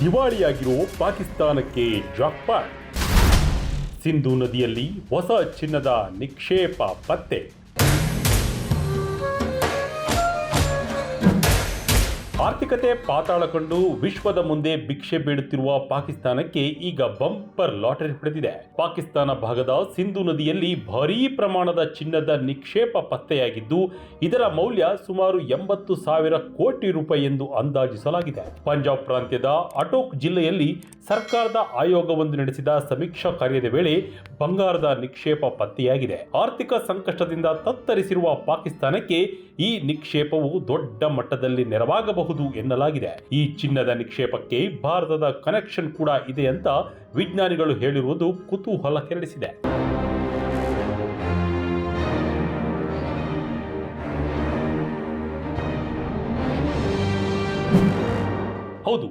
ದಿವಾಳಿಯಾಗಿರೋ ಪಾಕಿಸ್ತಾನಕ್ಕೆ ಜಾಕ್ಪಾಟ್. ಸಿಂಧೂ ನದಿಯಲ್ಲಿ ಹೊಸ ಚಿನ್ನದ ನಿಕ್ಷೇಪ ಪತ್ತೆ. ಆರ್ಥಿಕತೆ ಪಾತಾಳ ಕಂಡು ವಿಶ್ವದ ಮುಂದೆ ಭಿಕ್ಷೆ ಬೇಡುತ್ತಿರುವ ಪಾಕಿಸ್ತಾನಕ್ಕೆ ಈಗ ಬಂಪರ್ ಲಾಟರಿ ಹೊಡೆದಿದೆ. ಪಾಕಿಸ್ತಾನ ಭಾಗದ ಸಿಂಧೂ ನದಿಯಲ್ಲಿ ಭಾರೀ ಪ್ರಮಾಣದ ಚಿನ್ನದ ನಿಕ್ಷೇಪ ಪತ್ತೆಯಾಗಿದ್ದು, ಇದರ ಮೌಲ್ಯ ಸುಮಾರು 80,000 ಕೋಟಿ ರೂಪಾಯಿ ಎಂದು ಅಂದಾಜಿಸಲಾಗಿದೆ. ಪಂಜಾಬ್ ಪ್ರಾಂತ್ಯದ ಅಟೋಕ್ ಜಿಲ್ಲೆಯಲ್ಲಿ ಸರ್ಕಾರದ ಆಯೋಗವೊಂದು ನಡೆಸಿದ ಸಮೀಕ್ಷಾ ಕಾರ್ಯದ ವೇಳೆ ಬಂಗಾರದ ನಿಕ್ಷೇಪ ಪತ್ತೆಯಾಗಿದೆ. ಆರ್ಥಿಕ ಸಂಕಷ್ಟದಿಂದ ತತ್ತರಿಸಿರುವ ಪಾಕಿಸ್ತಾನಕ್ಕೆ ಈ ನಿಕ್ಷೇಪವು ದೊಡ್ಡ ಮಟ್ಟದಲ್ಲಿ ನೆರವಾಗಬಹುದು ಎನ್ನಲಾಗಿದೆ. ಈ ಚಿನ್ನದ ನಿಕ್ಷೇಪಕ್ಕೆ ಭಾರತದ ಕನೆಕ್ಷನ್ ಕೂಡ ಇದೆ ಅಂತ ವಿಜ್ಞಾನಿಗಳು ಹೇಳಿರುವುದು ಕುತೂಹಲ ಕೆರಳಿಸಿದೆ. ಹೌದು,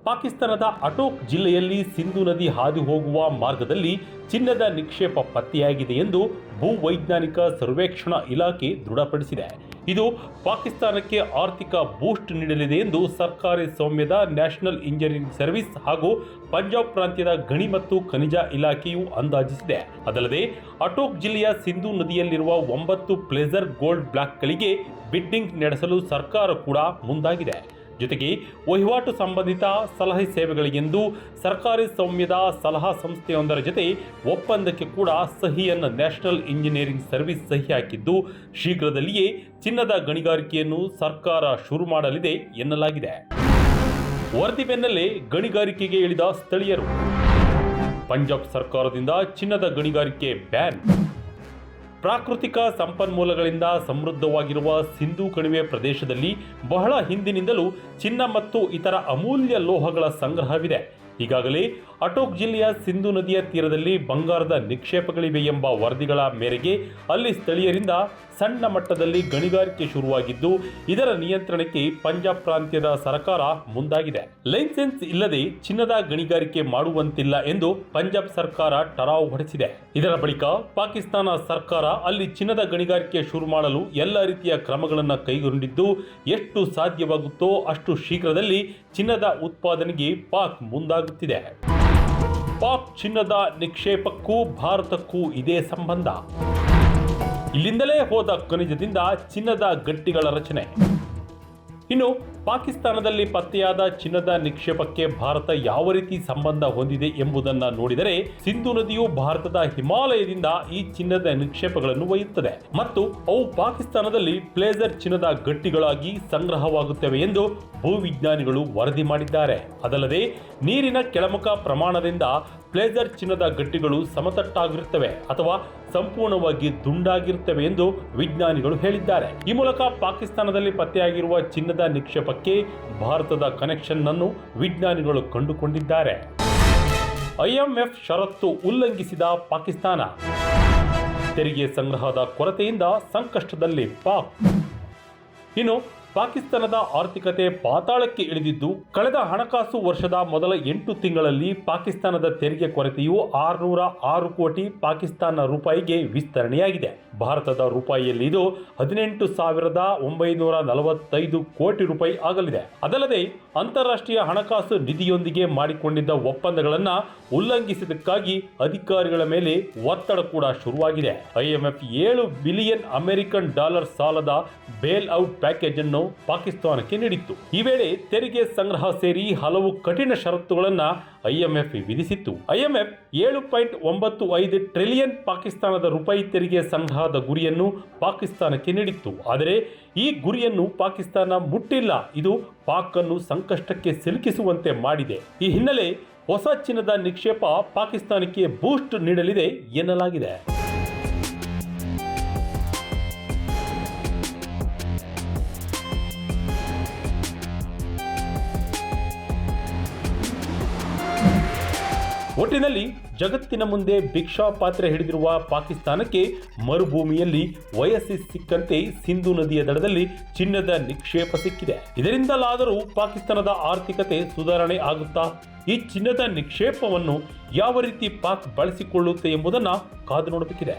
ಪಾಕಿಸ್ತಾನದ ಅಟೋಕ್ ಜಿಲ್ಲೆಯಲ್ಲಿ ಸಿಂಧೂ ನದಿ ಹಾದು ಹೋಗುವ ಮಾರ್ಗದಲ್ಲಿ ಚಿನ್ನದ ನಿಕ್ಷೇಪ ಪತ್ತೆಯಾಗಿದೆ ಎಂದು ಭೂವೈಜ್ಞಾನಿಕ ಸರ್ವೇಕ್ಷಣಾ ಇಲಾಖೆ ದೃಢಪಡಿಸಿದೆ. ಇದು ಪಾಕಿಸ್ತಾನಕ್ಕೆ ಆರ್ಥಿಕ ಬೂಸ್ಟ್ ನೀಡಲಿದೆ ಎಂದು ಸರ್ಕಾರಿ ಸ್ವಾಮ್ಯದ ನ್ಯಾಷನಲ್ ಇಂಜಿನಿಯರಿಂಗ್ ಸರ್ವಿಸ್ ಹಾಗೂ ಪಂಜಾಬ್ ಪ್ರಾಂತ್ಯದ ಗಣಿ ಮತ್ತು ಖನಿಜ ಇಲಾಖೆಯು ಅಂದಾಜಿಸಿದೆ. ಅದಲ್ಲದೆ ಅಟೋಕ್ ಜಿಲ್ಲೆಯ ಸಿಂಧೂ ನದಿಯಲ್ಲಿರುವ 9 ಪ್ಲೇಸರ್ ಗೋಲ್ಡ್ ಬ್ಲಾಕ್ಗಳಿಗೆ ಬಿಡ್ಡಿಂಗ್ ನಡೆಸಲು ಸರ್ಕಾರ ಕೂಡ ಮುಂದಾಗಿದೆ. ಜೊತೆಗೆ ವಹಿವಾಟು ಸಂಬಂಧಿತ ಸಲಹೆ ಸೇವೆಗಳಿಗೆಂದು ಸರ್ಕಾರಿ ಸ್ವಾಮ್ಯದ ಸಲಹಾ ಸಂಸ್ಥೆಯೊಂದರ ಜೊತೆ ಒಪ್ಪಂದಕ್ಕೆ ಕೂಡ ಸಹಿಯನ್ನು ನ್ಯಾಷನಲ್ ಇಂಜಿನಿಯರಿಂಗ್ ಸರ್ವಿಸ್ ಸಹಿ ಹಾಕಿದ್ದು, ಶೀಘ್ರದಲ್ಲಿಯೇ ಚಿನ್ನದ ಗಣಿಗಾರಿಕೆಯನ್ನು ಸರ್ಕಾರ ಶುರು ಮಾಡಲಿದೆ ಎನ್ನಲಾಗಿದೆ. ವರದಿ ಬೆನ್ನಲ್ಲೇ ಗಣಿಗಾರಿಕೆಗೆ ಇಳಿದ ಸ್ಥಳೀಯರು. ಪಂಜಾಬ್ ಸರ್ಕಾರದಿಂದ ಚಿನ್ನದ ಗಣಿಗಾರಿಕೆ ಬ್ಯಾನ್. ಪ್ರಾಕೃತಿಕ ಸಂಪನ್ಮೂಲಗಳಿಂದ ಸಮೃದ್ಧವಾಗಿರುವ ಸಿಂಧೂ ಕಣಿವೆ ಪ್ರದೇಶದಲ್ಲಿ ಬಹಳ ಹಿಂದಿನಿಂದಲೂ ಚಿನ್ನ ಮತ್ತು ಇತರ ಅಮೂಲ್ಯ ಲೋಹಗಳ ಸಂಗ್ರಹವಿದೆ. ಈಗಾಗಲೇ ಅಟೋಕ್ ಜಿಲ್ಲೆಯ ಸಿಂಧೂ ನದಿಯ ತೀರದಲ್ಲಿ ಬಂಗಾರದ ನಿಕ್ಷೇಪಗಳಿವೆ ಎಂಬ ವರದಿಗಳ ಮೇರೆಗೆ ಅಲ್ಲಿ ಸ್ಥಳೀಯರಿಂದ ಸಣ್ಣ ಮಟ್ಟದಲ್ಲಿ ಗಣಿಗಾರಿಕೆ ಶುರುವಾಗಿದ್ದು, ಇದರ ನಿಯಂತ್ರಣಕ್ಕೆ ಪಂಜಾಬ್ ಪ್ರಾಂತ್ಯದ ಸರ್ಕಾರ ಮುಂದಾಗಿದೆ. ಲೈಸೆನ್ಸ್ ಇಲ್ಲದೆ ಚಿನ್ನದ ಗಣಿಗಾರಿಕೆ ಮಾಡುವಂತಿಲ್ಲ ಎಂದು ಪಂಜಾಬ್ ಸರ್ಕಾರ ಠರಾವು ಹೊರಡಿಸಿದೆ. ಇದರ ಬಳಿಕ ಪಾಕಿಸ್ತಾನ ಸರ್ಕಾರ ಅಲ್ಲಿ ಚಿನ್ನದ ಗಣಿಗಾರಿಕೆ ಶುರು ಮಾಡಲು ಎಲ್ಲ ರೀತಿಯ ಕ್ರಮಗಳನ್ನು ಕೈಗೊಂಡಿದ್ದು, ಎಷ್ಟು ಸಾಧ್ಯವಾಗುತ್ತೋ ಅಷ್ಟು ಶೀಘ್ರದಲ್ಲಿ ಚಿನ್ನದ ಉತ್ಪಾದನೆಗೆ ಪಾಕ್ ಮುಂದಾಗುತ್ತಿದೆ. ಪಾಕ್ ಚಿನ್ನದ ನಿಕ್ಷೇಪಕ್ಕೂ ಭಾರತಕ್ಕೂ ಇದೇ ಸಂಬಂಧ. ಇಲ್ಲಿಂದಲೇ ಹೋದ ಖನಿಜದಿಂದ ಚಿನ್ನದ ಗಟ್ಟಿಗಳ ರಚನೆ. ಇನ್ನು ಪಾಕಿಸ್ತಾನದಲ್ಲಿ ಪತ್ತೆಯಾದ ಚಿನ್ನದ ನಿಕ್ಷೇಪಕ್ಕೆ ಭಾರತ ಯಾವ ರೀತಿ ಸಂಬಂಧ ಹೊಂದಿದೆ ಎಂಬುದನ್ನು ನೋಡಿದರೆ, ಸಿಂಧೂ ನದಿಯು ಭಾರತದ ಹಿಮಾಲಯದಿಂದ ಈ ಚಿನ್ನದ ನಿಕ್ಷೇಪಗಳನ್ನು ಒಯ್ಯುತ್ತದೆ ಮತ್ತು ಅವು ಪಾಕಿಸ್ತಾನದಲ್ಲಿ ಪ್ಲೇಸರ್ ಚಿನ್ನದ ಗಟ್ಟಿಗಳಾಗಿ ಸಂಗ್ರಹವಾಗುತ್ತವೆ ಎಂದು ಭೂವಿಜ್ಞಾನಿಗಳು ವರದಿ ಮಾಡಿದ್ದಾರೆ. ಅದಲ್ಲದೆ ನೀರಿನ ಕೆಳಮುಖ ಪ್ರಮಾಣದಿಂದ ಪ್ಲೇಸರ್ ಚಿನ್ನದ ಗಟ್ಟಿಗಳು ಸಮತಟ್ಟಾಗಿರುತ್ತವೆ ಅಥವಾ ಸಂಪೂರ್ಣವಾಗಿ ದುಂಡಾಗಿರುತ್ತವೆ ಎಂದು ವಿಜ್ಞಾನಿಗಳು ಹೇಳಿದ್ದಾರೆ. ಈ ಮೂಲಕ ಪಾಕಿಸ್ತಾನದಲ್ಲಿ ಪತ್ತೆಯಾಗಿರುವ ಚಿನ್ನದ ನಿಕ್ಷೇಪಕ್ಕೆ ಭಾರತದ ಕನೆಕ್ಷನ್ ಅನ್ನು ವಿಜ್ಞಾನಿಗಳು ಕಂಡುಕೊಂಡಿದ್ದಾರೆ. IMF ಷರತ್ತು ಉಲ್ಲಂಘಿಸಿದ ಪಾಕಿಸ್ತಾನ. ತೆರಿಗೆ ಸಂಗ್ರಹದ ಕೊರತೆಯಿಂದ ಸಂಕಷ್ಟದಲ್ಲಿ ಪಾಕ್. ಇನ್ನು ಪಾಕಿಸ್ತಾನದ ಆರ್ಥಿಕತೆ ಪಾತಾಳಕ್ಕೆ ಇಳಿದಿದ್ದು, ಕಳೆದ ಹಣಕಾಸು ವರ್ಷದ ಮೊದಲ 8 ತಿಂಗಳಲ್ಲಿ ಪಾಕಿಸ್ತಾನದ ತೆರಿಗೆ ಕೊರತೆಯು 606 ಕೋಟಿ ಪಾಕಿಸ್ತಾನ ರೂಪಾಯಿಗೆ ವಿಸ್ತರಣೆಯಾಗಿದೆ. ಭಾರತದ ರೂಪಾಯಿಯಲ್ಲಿ ಇದು 18,945 ಕೋಟಿ ರೂಪಾಯಿ ಆಗಲಿದೆ. ಅದಲ್ಲದೆ ಅಂತಾರಾಷ್ಟ್ರೀಯ ಹಣಕಾಸು ನಿಧಿಯೊಂದಿಗೆ ಮಾಡಿಕೊಂಡಿದ್ದ ಒಪ್ಪಂದಗಳನ್ನು ಉಲ್ಲಂಘಿಸಿದ್ದಕ್ಕಾಗಿ ಅಧಿಕಾರಿಗಳ ಮೇಲೆ ಒತ್ತಡ ಕೂಡ ಶುರುವಾಗಿದೆ. IMF $7 ಬಿಲಿಯನ್ ಅಮೆರಿಕನ್ ಡಾಲರ್ ಸಾಲದ ಬೇಲ್ ಔಟ್ ಪ್ಯಾಕೇಜ್ ಅನ್ನು ಪಾಕಿಸ್ತಾನಕ್ಕೆ ನೀಡಿತ್ತು. ಈ ವೇಳೆ ತೆರಿಗೆ ಸಂಗ್ರಹ ಸೇರಿ ಹಲವು ಕಠಿಣ ಷರತ್ತುಗಳನ್ನು IMF ವಿಧಿಸಿತ್ತು. IMF 7.95 ಟ್ರಿಲಿಯನ್ ಪಾಕಿಸ್ತಾನದ ರೂಪಾಯಿ ತೆರಿಗೆ ಸಂಗ್ರಹದ ಗುರಿಯನ್ನು ಪಾಕಿಸ್ತಾನಕ್ಕೆ ನೀಡಿತ್ತು. ಆದರೆ ಈ ಗುರಿಯನ್ನು ಪಾಕಿಸ್ತಾನ ಮುಟ್ಟಿಲ್ಲ. ಇದು ಪಾಕ್ ಅನ್ನು ಸಂಕಷ್ಟಕ್ಕೆ ಸಿಲುಕಿಸುವಂತೆ ಮಾಡಿದೆ. ಈ ಹಿನ್ನೆಲೆ ಹೊಸ ಚಿನ್ನದ ನಿಕ್ಷೇಪ ಪಾಕಿಸ್ತಾನಕ್ಕೆ ಬೂಸ್ಟ್ ನೀಡಲಿದೆ ಎನ್ನಲಾಗಿದೆ. ಒಟ್ಟಿನಲ್ಲಿ ಜಗತ್ತಿನ ಮುಂದೆ ಭಿಕ್ಷಾ ಪಾತ್ರೆ ಹಿಡಿದಿರುವ ಪಾಕಿಸ್ತಾನಕ್ಕೆ ಮರುಭೂಮಿಯಲ್ಲಿ ಒಯಸಿಸ್ ಸಿಕ್ಕಂತೆ ಸಿಂಧೂ ನದಿಯ ದಡದಲ್ಲಿ ಚಿನ್ನದ ನಿಕ್ಷೇಪ ಸಿಕ್ಕಿದೆ. ಇದರಿಂದಲಾದರೂ ಪಾಕಿಸ್ತಾನದ ಆರ್ಥಿಕತೆ ಸುಧಾರಣೆ ಆಗುತ್ತಾ? ಈ ಚಿನ್ನದ ನಿಕ್ಷೇಪವನ್ನು ಯಾವ ರೀತಿ ಪಾಕ್ ಬಳಸಿಕೊಳ್ಳುತ್ತೆ ಎಂಬುದನ್ನು ಕಾದು ನೋಡಬೇಕಿದೆ.